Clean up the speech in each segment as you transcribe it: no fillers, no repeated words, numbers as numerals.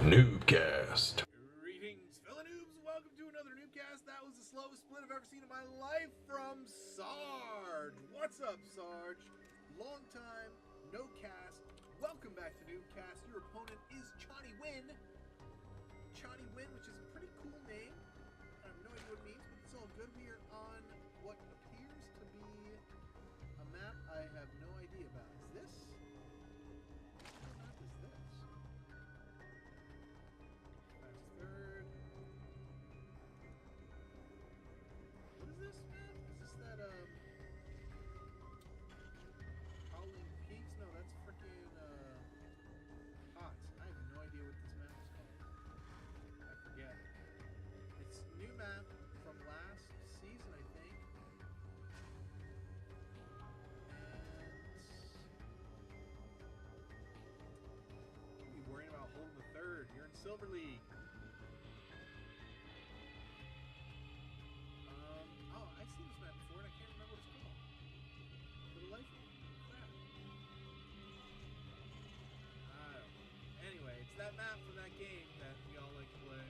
NuubCast. Greetings, fellow noobs. Welcome to another NuubCast. That was the slowest split I've ever seen in my life from Sarge. What's up, Sarge? Long time, no cast. Welcome back to NuubCast. Your opponent is Chani Win. Chani Win, which is a pretty cool name. I have no idea what it means, but it's all good. We are on what appears to be a map I have no idea about. Is this? What map is this? Fast third. What is this map? Is this that Howling Peaks? No, that's freaking Pots. I have no idea what this map is called. I forget. It's a new map from last season, I think. And be worrying about holding the third. You're in Silver League. Oh, I've seen this map before and I can't remember what it's called. For the life of me. Crap. I don't know. Anyway, it's that map from that game that we all like to play.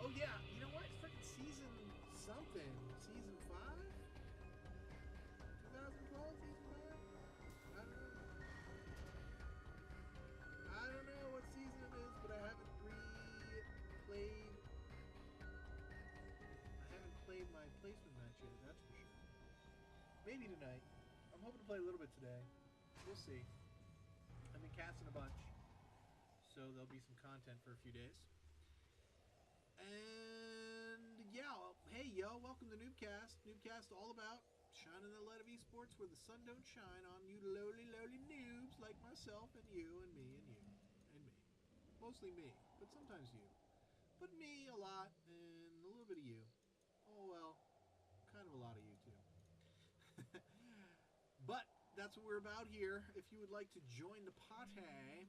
Oh yeah, you know what? It's freaking season something. Season 5? 2012? Season 5? I don't know. I don't know what season it is, but I haven't played my placement match yet, that's for sure. Maybe tonight. I'm hoping to play a little bit today. We'll see. I've been casting a bunch, so there'll be some content for a few days. And yeah, hey yo, welcome to NuubCast. NuubCast all about shining the light of esports where the sun don't shine on you lowly noobs like myself and you and me and you and me. Mostly me, but sometimes you. But me a lot and a little bit of you. Oh well, kind of a lot of you too. But that's what we're about here. If you would like to join the party,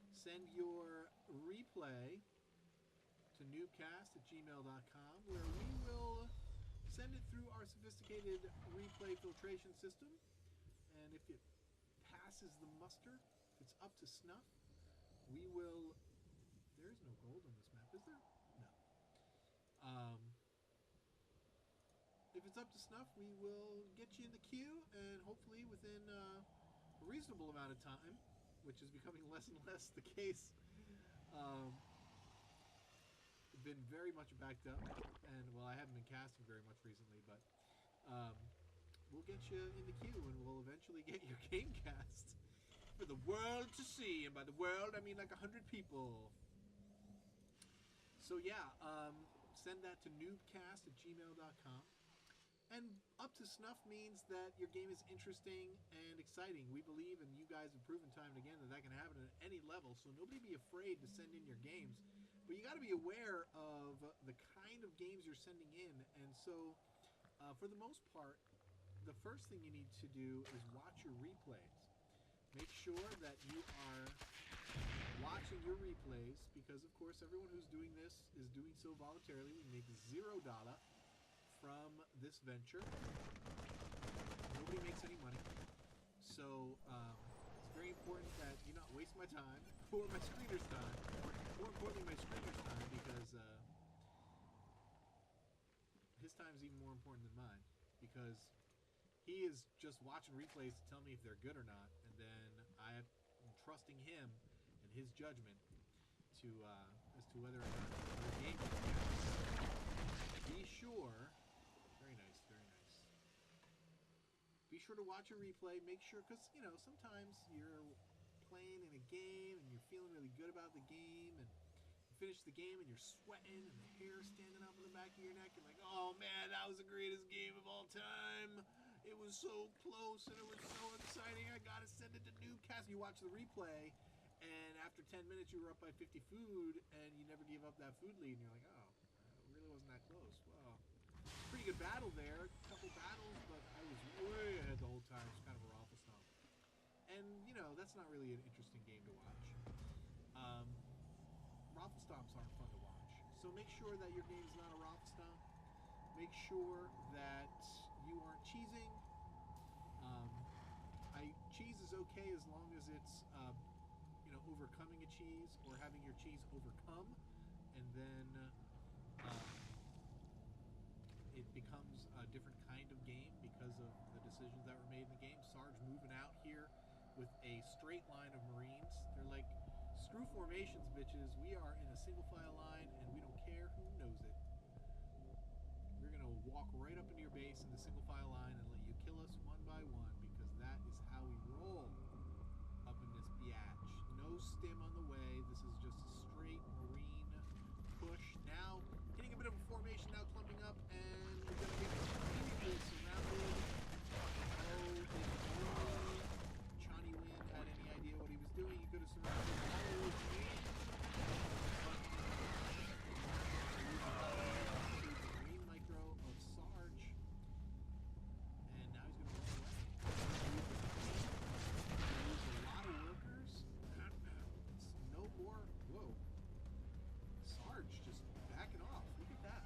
send your replay to NuubCast@gmail.com, where we will send it through our sophisticated replay filtration system. And if it passes the muster, if it's up to snuff, we will... There's no gold on this map, is there? No. If it's up to snuff, we will get you in the queue, and hopefully within a reasonable amount of time, which is becoming less and less the case. Been very much backed up, and well, I haven't been casting very much recently, but we'll get you in the queue, and we'll eventually get your game cast for the world to see, and by the world I mean like 100 people. So yeah, send that to NuubCast@gmail.com. And up to snuff means that your game is interesting and exciting. We believe, and you guys have proven time and again, that can happen at any level. So nobody be afraid to send in your games. But you got to be aware of the kind of games you're sending in. And so, for the most part, the first thing you need to do is watch your replays. Make sure that you are watching your replays because, of course, everyone who's doing this is doing so voluntarily. We make $0 from this venture. Nobody makes any money. So it's very important that you not waste my time or my screener's time. More importantly, my screener's time, because his time is even more important than mine, because he is just watching replays to tell me if they're good or not, and then I am trusting him and his judgment to as to whether or not the game is good. Be sure. Very nice, very nice. Be sure to watch a replay. Make sure, because, you know, sometimes you're playing in a game and you're feeling really good about the game, and you finish the game and you're sweating and the hair standing up in the back of your neck. You're like, oh man, that was the greatest game of all time. It was so close and it was so exciting. I gotta send it to NuubCast. You watch the replay, and after 10 minutes you were up by 50 food and you never gave up that food lead, and you're like, oh, it really wasn't that close. Well, pretty good battle there, a couple battles, but I was way ahead the whole time. It's kind of a raffle stomp. And, you know, that's not really an interesting game to watch. Raffle stomps aren't fun to watch. So make sure that your game is not a raffle stomp. Make sure that you aren't cheesing. Cheese is okay as long as it's, you know, over overcoming a cheese or having your cheese overcome, and then it becomes a different kind of game because of the decisions that were made in the game. Sarge moving out here with a straight line of Marines. They're like, screw formations, bitches. We are in a single file line, and we don't care who knows it. We're going to walk right up into your base in the single file line and let you kill us one by one, because that is how we roll up in this biatch. No stim on the way. This is just a straight Marine push. Now, hitting a bit of a formation, now clumping up, and we're going to get immediately surrounded. Oh, if only Johnny Wynn had any idea what he was doing, he could have surrounded all of me. Marine micro of Sarge. And now he's going to run away. Lose a lot of workers. It's no more. Whoa. Sarge just backing off. Look at that.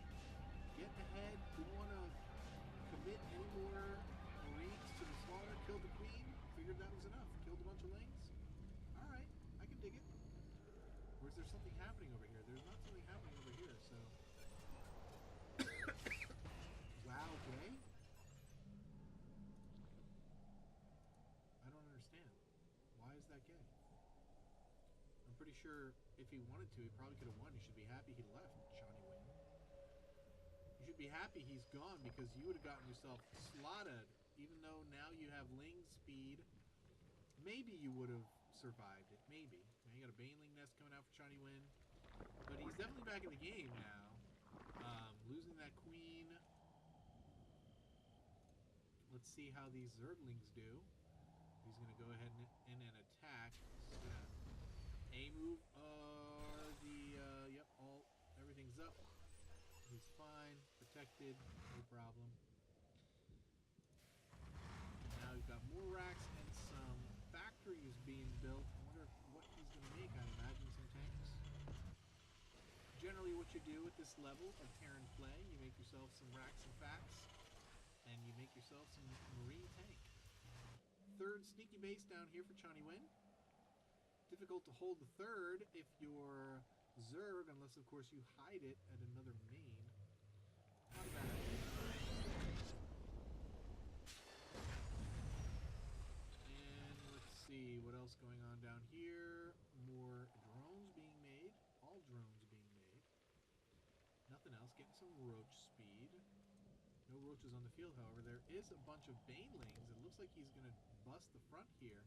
Getting ahead. Didn't want to commit any more Marines to the slaughter. Killed the queen. Figured that was enough. Killed a bunch of lanes. Alright. I can dig it. Or is there something happening over here? There's not something happening over here, so... Wow, gay? I don't understand. Why is that gay? I'm pretty sure if he wanted to, he probably could have won. He should be happy he left, Johnny Wynn. You should be happy he's gone, because you would have gotten yourself slotted. Even though now you have Ling speed, maybe you would have survived it. Maybe. Now you got a Baneling nest coming out for Johnny Wynn. But he's definitely back in the game now. Losing that queen. Let's see how these Zerglings do. He's going to go ahead and attack. He's going to A move. Yep, everything's up. He's fine. Protected. No problem. Now we've got more racks and some factories being built. I wonder what he's going to make. I imagine some tanks. Generally what you do at this level of Terran play, you make yourself some racks and facts, and you make yourself some Marine tank. Third sneaky base down here for Johnny Wynn. Difficult to hold the third if you're Zerg, unless of course you hide it at another main. Not a bad idea. See what else going on down here. More drones being made. All drones being made. Nothing else. Getting some roach speed. No roaches on the field, however. There is a bunch of Banelings. It looks like he's going to bust the front here.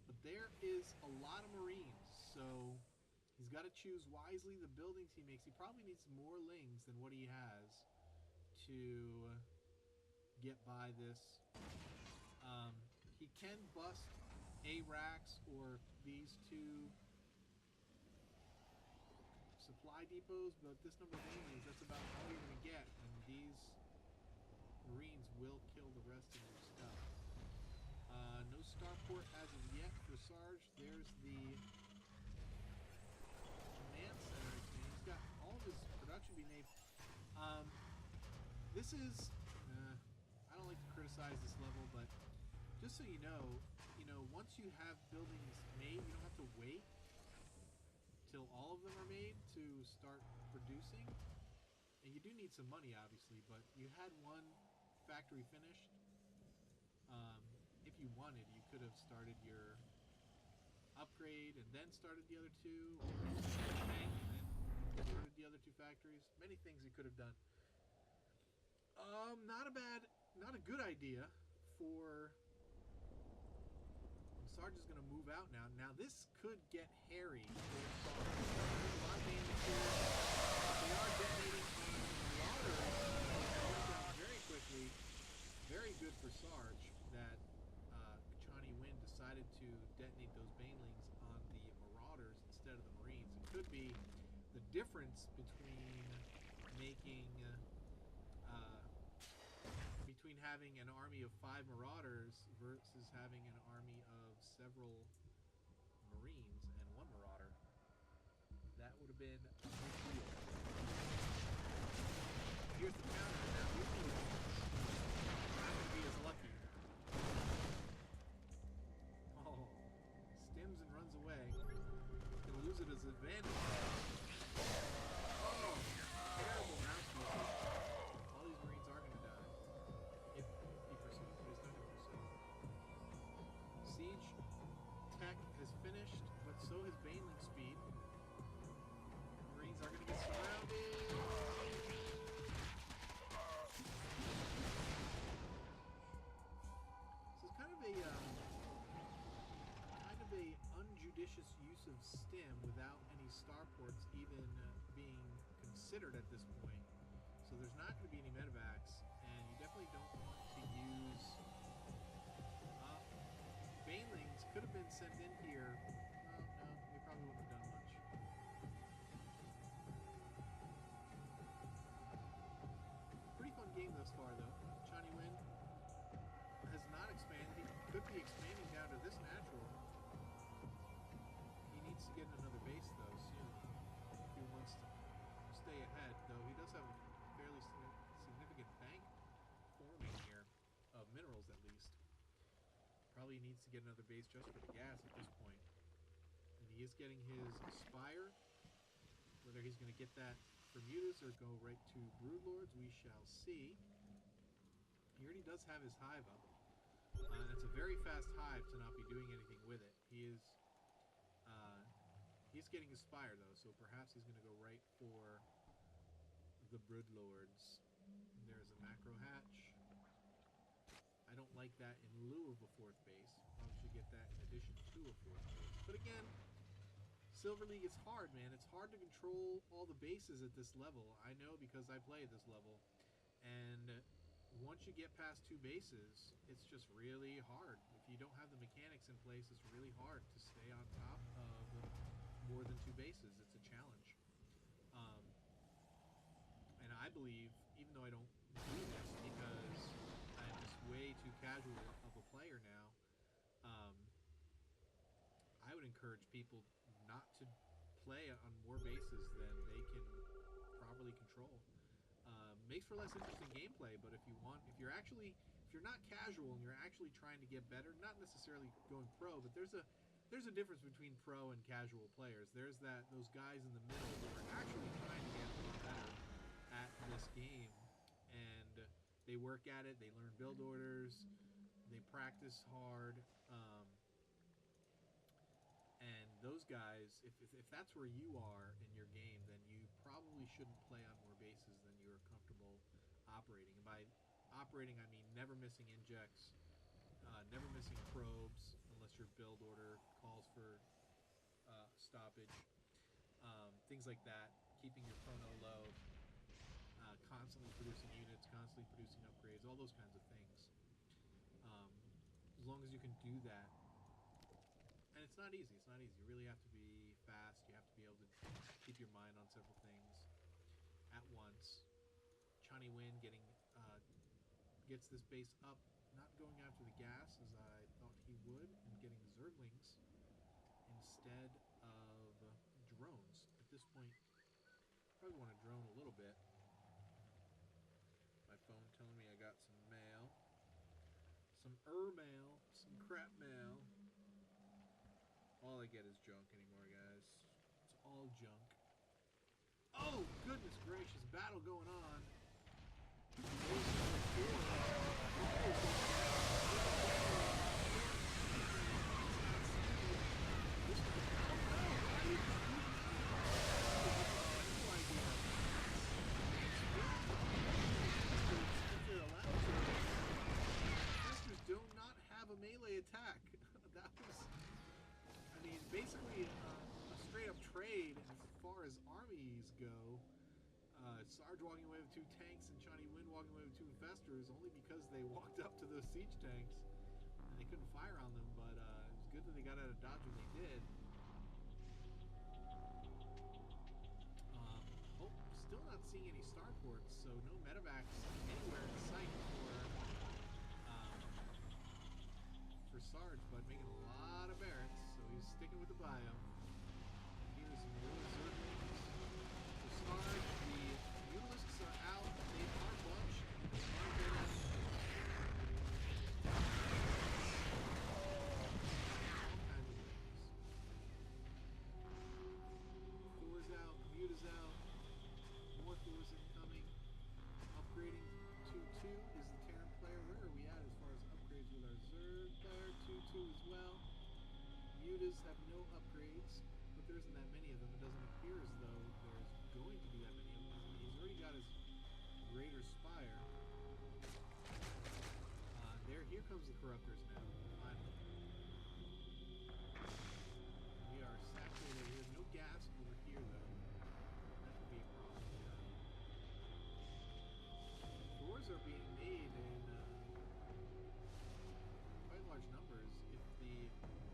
But there is a lot of Marines, so he's got to choose wisely the buildings he makes. He probably needs more Lings than what he has to get by this. He can bust A-racks or these two supply depots, but this number of Marines, that's about all you're going to get, and these Marines will kill the rest of your stuff. No starport as of yet for Sarge. There's the command center. He's got all of his production being made. This is, I don't like to criticize this level, but just so you know, once you have buildings made, you don't have to wait till all of them are made to start producing. And you do need some money, obviously, but you had one factory finished. If you wanted, you could have started your upgrade and then started the other two, or tank and then started the other two factories. Many things you could have done. Not a good idea for... Sarge is going to move out now. Now this could get hairy. There's a lot of damage here. They are detonating Marauders very quickly. Very good for Sarge that Johnny Wynn decided to detonate those Banelings on the Marauders instead of the Marines. It could be the difference between making between having an army of 5 Marauders versus having an army of several Marines and 1 Marauder. That would have been a big deal. Here's the counter. Now he's not going to be as lucky. Oh, stims and runs away. advantage. Oh, terrible mouse movement. All these Marines are going to die. If he pursues, but he's not going to pursue. Siege tech has finished, but so has Baneling speed. Marines are going to get surrounded. This is kind of a unjudicious use of stim without any starports even being considered at this point. So there's not going to be any medevacs, and you definitely don't want to use... Banelings could have been sent in here. Well, no, they probably wouldn't have done much. Pretty fun game thus far, though. Johnny Wynn has not expanded. He could be expanding down to this natural. He needs to get another base, though, soon. If he wants to stay ahead, though he does have a fairly significant bank forming here, of minerals at least. Probably needs to get another base just for the gas at this point. And he is getting his Spire. Whether he's going to get that for Mutas or go right to Broodlords, we shall see. He already does have his hive up. It's a very fast hive to not be doing anything with it. He's getting his Spire, though, so perhaps he's going to go right for the Broodlords. There's a macro hatch. I don't like that in lieu of a 4th base. Probably should get that in addition to a 4th base. But again, Silver League is hard, man. It's hard to control all the bases at this level. I know because I play this level. And once you get past 2 bases, it's just really hard. If you don't have the mechanics in place, it's really hard to stay on top of more than 2 bases. It's a challenge. And I believe, even though I don't do this because I'm just way too casual of a player now, I would encourage people not to play on more bases than they can properly control. Makes for less interesting gameplay, but if you're not casual and you're actually trying to get better, not necessarily going pro, but there's a difference between pro and casual players. There's those guys in the middle who are actually trying to get a lot better at this game, and they work at it, they learn build orders, they practice hard, and those guys, if that's where you are in your game, then you probably shouldn't play on more bases than you're comfortable operating. And by operating, I mean never missing injects, never missing probes, unless your build order calls for stoppage, things like that, keeping your chrono low, constantly producing units, constantly producing upgrades, all those kinds of things. As long as you can do that. And it's not easy. It's not easy. You really have to be fast. You have to be able to keep your mind on several things at once. Chani Win gets this base up, not going after the gas as I thought he would, and getting the Zerglings instead of drones. At this point, probably want to drone a little bit. My phone telling me I got some mail. Some mail. Some crap mail. All I get is junk anymore, guys. It's all junk. Oh, goodness gracious. Battle going on. Do not have a melee attack. That was, I mean, basically a straight up trade as far as armies go. Sarge walking away with 2 tanks and Chani Win walking away with 2 infestors only because they walked up to those siege tanks and they couldn't fire on them, but it was good that they got out of dodge when they did. Still not seeing any starports, so no medevacs anywhere in sight for Sarge, but making a lot of barracks, so he's sticking with the bio. Here's some more Zerglings. For Sarge, the Mutalisks are out, they are bunched, and they are getting all kinds of wings. stores incoming. Upgrading 2-2 is the Terran player. Where are we at as far as upgrades with our Zerg player? 2-2 as well. Mutas have no upgrades, but there isn't that many of them. It doesn't appear as though there's going to be that many of them. He's already got his Greater Spire. Here comes the Corruptors now, finally. We are saturated. There's no gas over here, though. That could be a problem. Doors are being made in quite large numbers,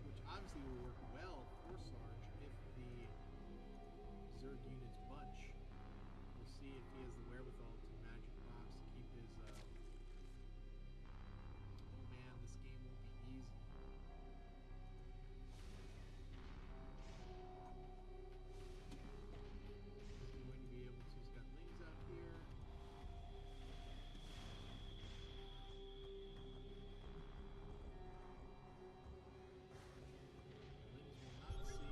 which obviously will work well for Sarge if the Zerg units bunch. We'll see if he has the wherewithal to magic box to keep his this game won't be easy. Is he going to be able to? He's got lings out here. Lings will not see.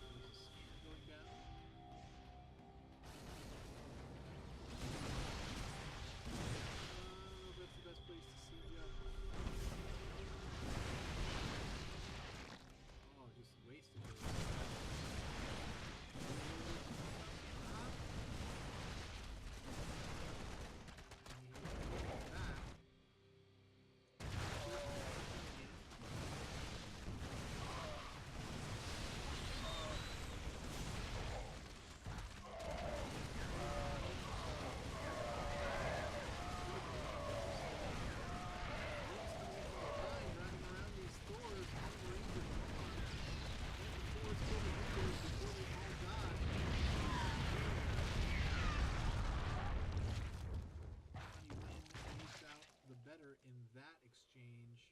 There's a scanner going down. That's the best place to see you. Oh, just wasted it. In that exchange,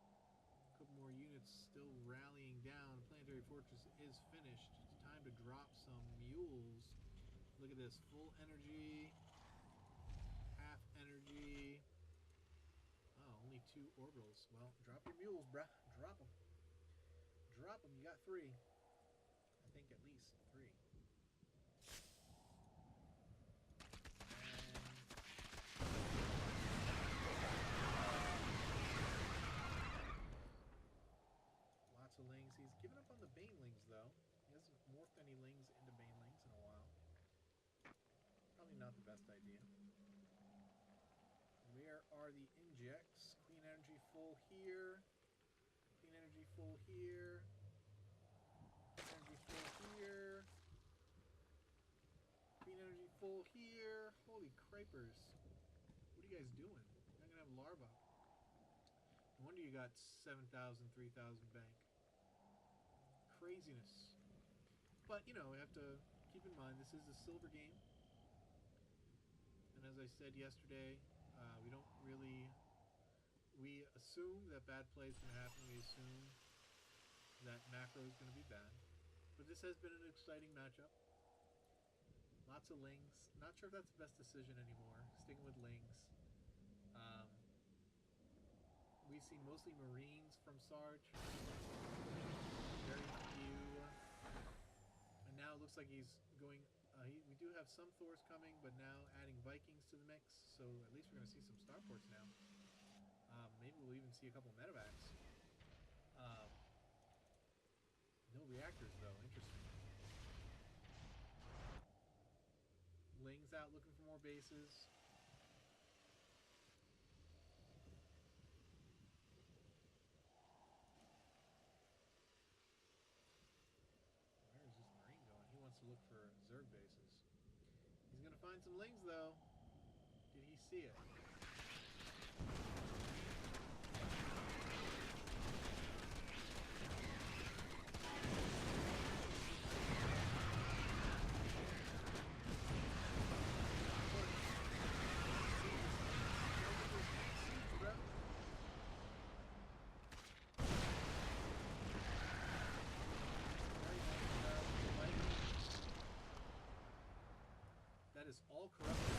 a couple more units still rallying down. Planetary Fortress is finished. It's time to drop some mules. Look at this, full energy, half energy. Oh, only 2 orbitals. Well, drop your mules, bruh. Drop them. Drop them. You got 3. I think at least 3. Lings. He's given up on the Banelings, though. He hasn't morphed any lings into Banelings in a while. Probably not the best idea. Where are the injects? Clean energy full here. Clean energy full here. Clean energy full here. Clean energy full here. Holy cripers. What are you guys doing? You're not going to have larvae. No wonder you got 7,000, 3,000 bank. Craziness. But, you know, we have to keep in mind this is a silver game. And as I said yesterday, we assume that bad play is going to happen. We assume that macro is going to be bad. But this has been an exciting matchup. Lots of lings. Not sure if that's the best decision anymore. Sticking with lings. We've seen mostly Marines from Sarge. Very few. And now it looks like he's going... we do have some Thors coming, but now adding Vikings to the mix. So at least we're going to see some starports now. Maybe we'll even see a couple medevacs. No reactors, though. Interesting. Ling's out looking for more bases. To look for Zerg bases. He's going to find some lings, though. Did he see it? That is all corrupted.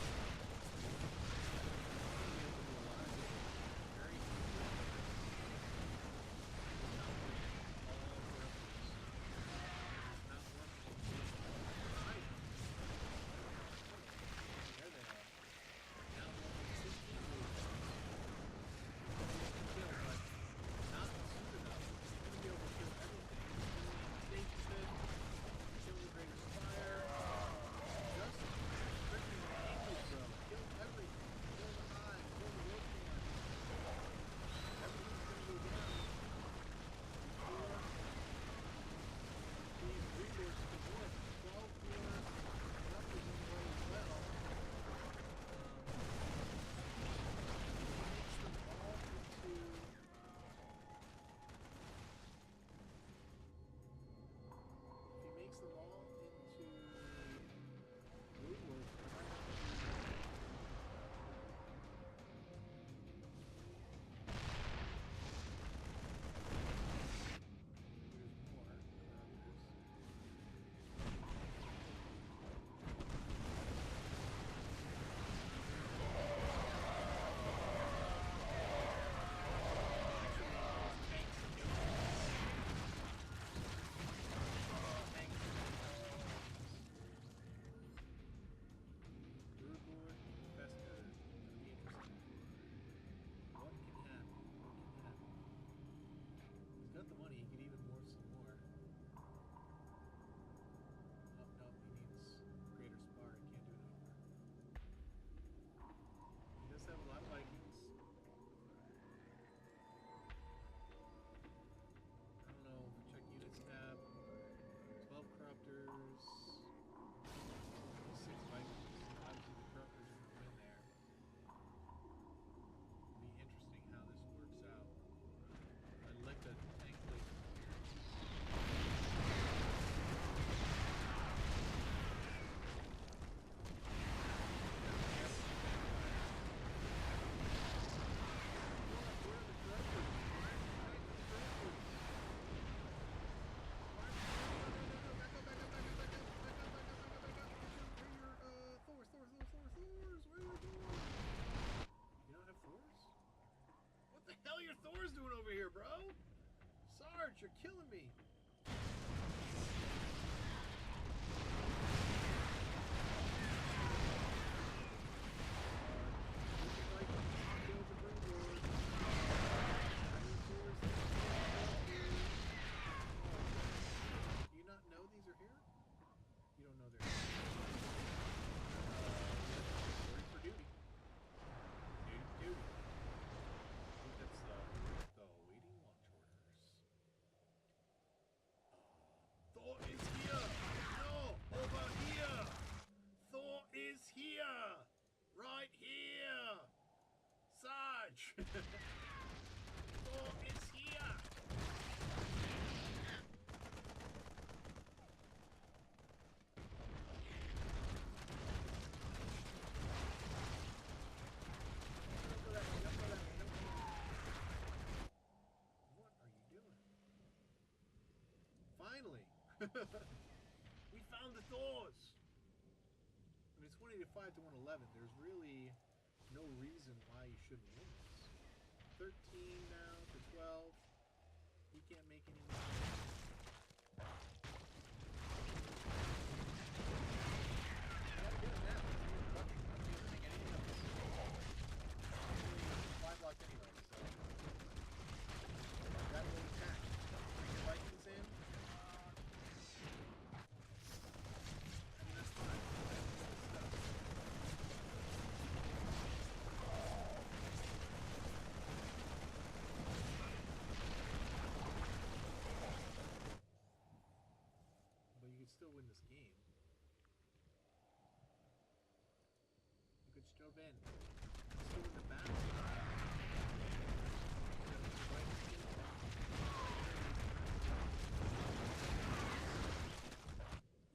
you're killing me. Sarge! Thor is here! What are you doing? Finally! We found the Thors! I mean, it's 185 to 111. There's really no reason why you shouldn't win this. 13 now to 12. He can't make any more. Fly blocked anyway, so that will attack. Bring your Vikings in. I mean, that's fine. Still win this game. You could still win. Still win the battle.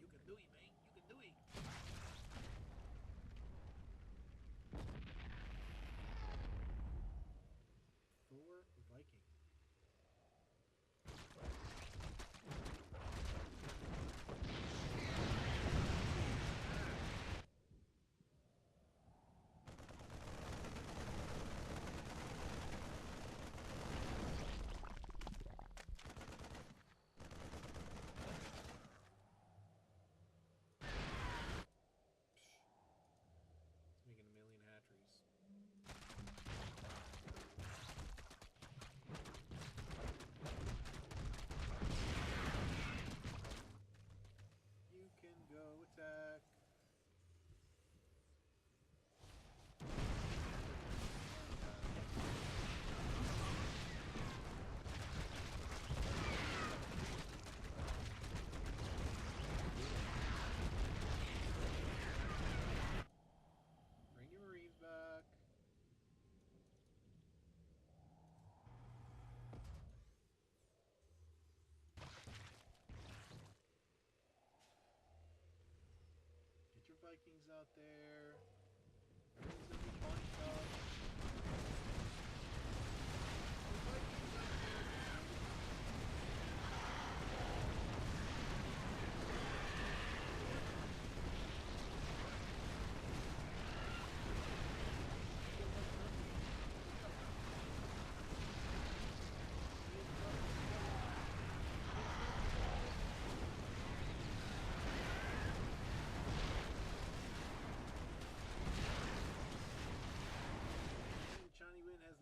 You can do it, man. You can do it. Thor Viking. Attack. Bring your Marines back. Vikings out there. Everyone's gonna be bunched up. The Vikings out there.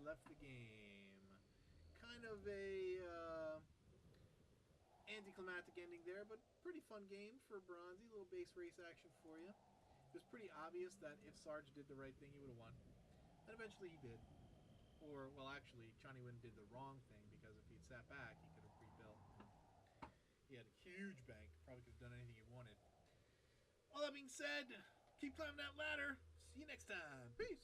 Left the game. Kind of a anticlimactic ending there, but pretty fun game for Bronzy. Little base race action for you. It was pretty obvious that if Sarge did the right thing, he would have won. And eventually he did. Or, well, actually, Johnny Wynn did the wrong thing, because if he'd sat back, he could have rebuilt. He had a huge bank. Probably could have done anything he wanted. All that being said, keep climbing that ladder. See you next time. Peace.